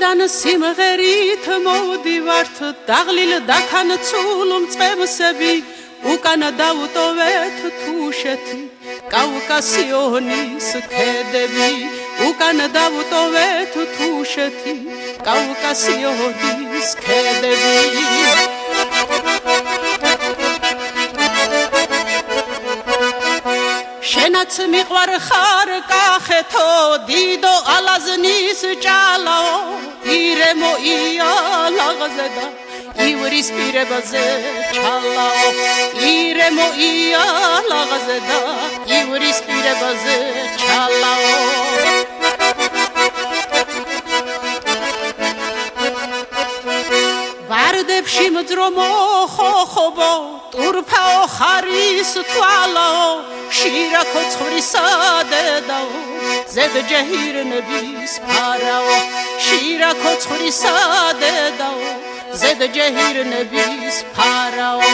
გზიდან სიმღერით მოვდივართ დაღლილ დაქან ცულ მწყემსები უკან დავტოვეთ თუშეთი კავკასიონის ქედები უკან დავტოვეთ თუშეთი კავკასიონის ქედები შენაც მიყვარ ხარ კახეთო დიდო ალაზნის ჭალაო ირემო იალაღზე და ივრის პირებაზე ჩალაო ირემო იალაღზე და ივრის პირებაზე ჩალაო ვარდებში მძრომო ხოხობო ტურფაო ხარის თვალაო შირა კოცხვრისა დედაო ზედ ჯეჰირნების ფარაო შირა კოცხვრისა დედაო ზედ ჯეჰირნების ფარაო